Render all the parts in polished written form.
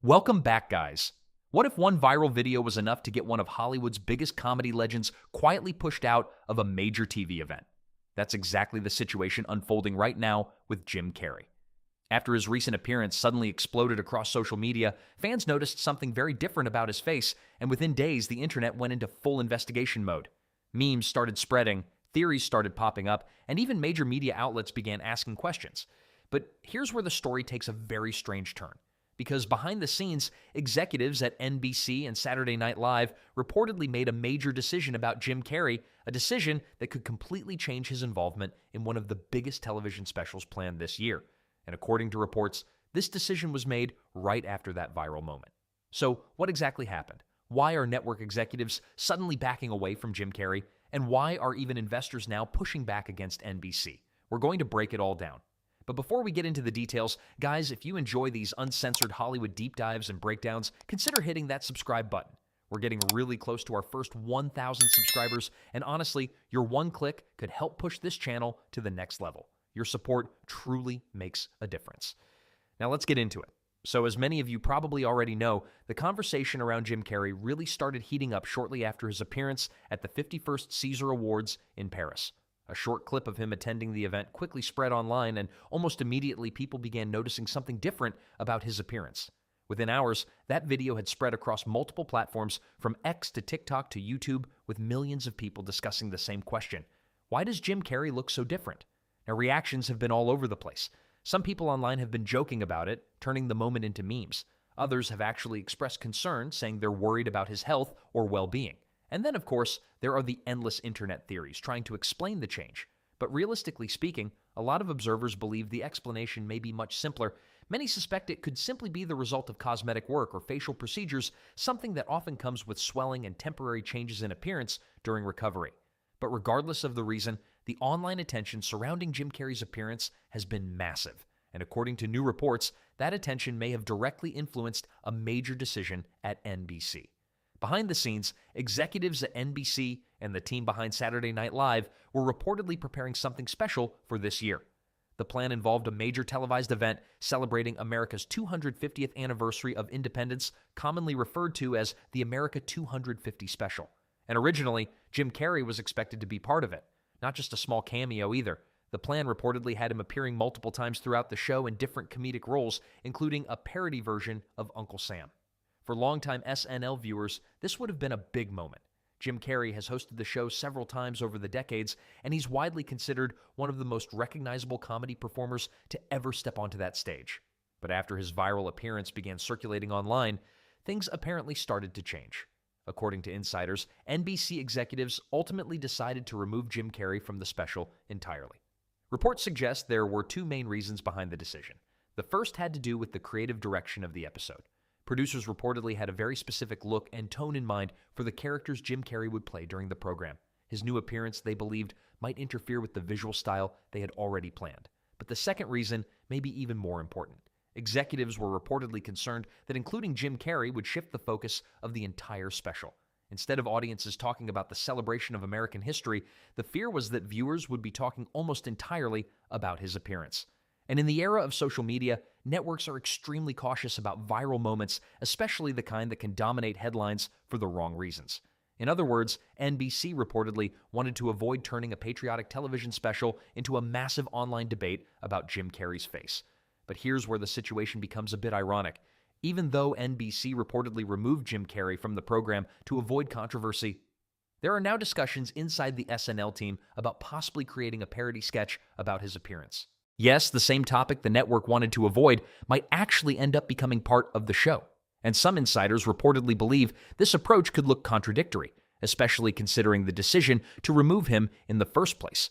Welcome back, guys. What if one viral video was enough to get one of Hollywood's biggest comedy legends quietly pushed out of a major TV event? That's exactly the situation unfolding right now with Jim Carrey. After his recent appearance suddenly exploded across social media, fans noticed something very different about his face, and within days, the internet went into full investigation mode. Memes started spreading, theories started popping up, and even major media outlets began asking questions. But here's where the story takes a very strange turn. Because behind the scenes, executives at NBC and Saturday Night Live reportedly made a major decision about Jim Carrey, a decision that could completely change his involvement in one of the biggest television specials planned this year. And according to reports, this decision was made right after that viral moment. So what exactly happened? Why are network executives suddenly backing away from Jim Carrey? And why are even investors now pushing back against NBC? We're going to break it all down. But before we get into the details, guys, if you enjoy these uncensored Hollywood deep dives and breakdowns, consider hitting that subscribe button. We're getting really close to our first 1,000 subscribers, and honestly, your one click could help push this channel to the next level. Your support truly makes a difference. Now let's get into it. So as many of you probably already know, the conversation around Jim Carrey really started heating up shortly after his appearance at the 51st Caesar Awards in Paris. A short clip of him attending the event quickly spread online, and almost immediately people began noticing something different about his appearance. Within hours, that video had spread across multiple platforms from X to TikTok to YouTube, with millions of people discussing the same question. Why does Jim Carrey look so different? Now, reactions have been all over the place. Some people online have been joking about it, turning the moment into memes. Others have actually expressed concern, saying they're worried about his health or well-being. And then, of course, there are the endless internet theories trying to explain the change. But realistically speaking, a lot of observers believe the explanation may be much simpler. Many suspect it could simply be the result of cosmetic work or facial procedures, something that often comes with swelling and temporary changes in appearance during recovery. But regardless of the reason, the online attention surrounding Jim Carrey's appearance has been massive. And according to new reports, that attention may have directly influenced a major decision at NBC. Behind the scenes, executives at NBC and the team behind Saturday Night Live were reportedly preparing something special for this year. The plan involved a major televised event celebrating America's 250th anniversary of independence, commonly referred to as the America 250 Special. And originally, Jim Carrey was expected to be part of it. Not just a small cameo either. The plan reportedly had him appearing multiple times throughout the show in different comedic roles, including a parody version of Uncle Sam. For longtime SNL viewers, this would have been a big moment. Jim Carrey has hosted the show several times over the decades, and he's widely considered one of the most recognizable comedy performers to ever step onto that stage. But after his viral appearance began circulating online, things apparently started to change. According to insiders, NBC executives ultimately decided to remove Jim Carrey from the special entirely. Reports suggest there were two main reasons behind the decision. The first had to do with the creative direction of the episode. Producers reportedly had a very specific look and tone in mind for the characters Jim Carrey would play during the program. His new appearance, they believed, might interfere with the visual style they had already planned. But the second reason may be even more important. Executives were reportedly concerned that including Jim Carrey would shift the focus of the entire special. Instead of audiences talking about the celebration of American history, the fear was that viewers would be talking almost entirely about his appearance. And in the era of social media, networks are extremely cautious about viral moments, especially the kind that can dominate headlines for the wrong reasons. In other words, NBC reportedly wanted to avoid turning a patriotic television special into a massive online debate about Jim Carrey's face. But here's where the situation becomes a bit ironic. Even though NBC reportedly removed Jim Carrey from the program to avoid controversy, there are now discussions inside the SNL team about possibly creating a parody sketch about his appearance. Yes, the same topic the network wanted to avoid might actually end up becoming part of the show. And some insiders reportedly believe this approach could look contradictory, especially considering the decision to remove him in the first place.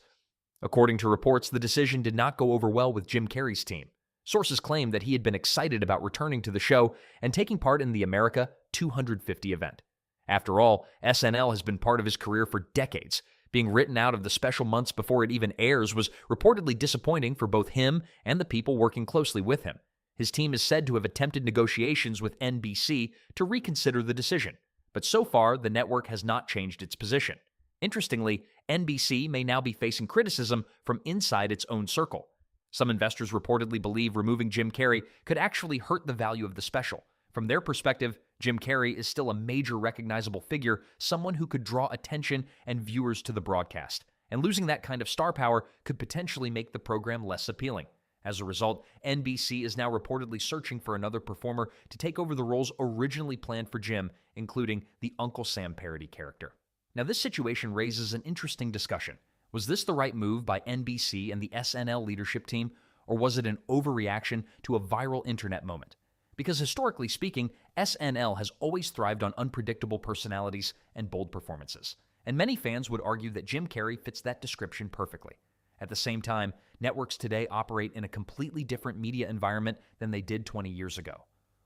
According to reports, the decision did not go over well with Jim Carrey's team. Sources claim that he had been excited about returning to the show and taking part in the America 250 event. After all, SNL has been part of his career for decades. Being written out of the special months before it even airs was reportedly disappointing for both him and the people working closely with him. His team is said to have attempted negotiations with NBC to reconsider the decision, but so far the network has not changed its position. Interestingly, NBC may now be facing criticism from inside its own circle. Some investors reportedly believe removing Jim Carrey could actually hurt the value of the special. From their perspective, Jim Carrey is still a major recognizable figure, someone who could draw attention and viewers to the broadcast. And losing that kind of star power could potentially make the program less appealing. As a result, NBC is now reportedly searching for another performer to take over the roles originally planned for Jim, including the Uncle Sam parody character. Now, this situation raises an interesting discussion. Was this the right move by NBC and the SNL leadership team, or was it an overreaction to a viral internet moment? Because historically speaking, SNL has always thrived on unpredictable personalities and bold performances. And many fans would argue that Jim Carrey fits that description perfectly. At the same time, networks today operate in a completely different media environment than they did 20 years ago.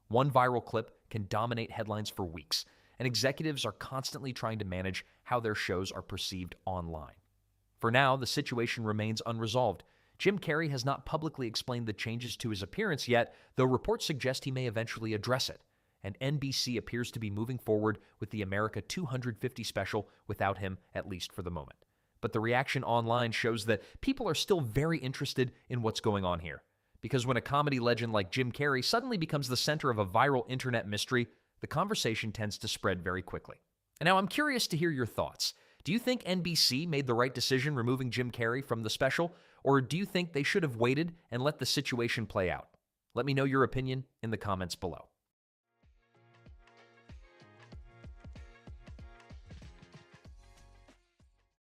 One viral clip can dominate headlines for weeks, and executives are constantly trying to manage how their shows are perceived online. For now, the situation remains unresolved. Jim Carrey has not publicly explained the changes to his appearance yet, though reports suggest he may eventually address it. And NBC appears to be moving forward with the America 250 special without him, at least for the moment. But the reaction online shows that people are still very interested in what's going on here. Because when a comedy legend like Jim Carrey suddenly becomes the center of a viral internet mystery, the conversation tends to spread very quickly. And now I'm curious to hear your thoughts. Do you think NBC made the right decision removing Jim Carrey from the special, or do you think they should have waited and let the situation play out? Let me know your opinion in the comments below.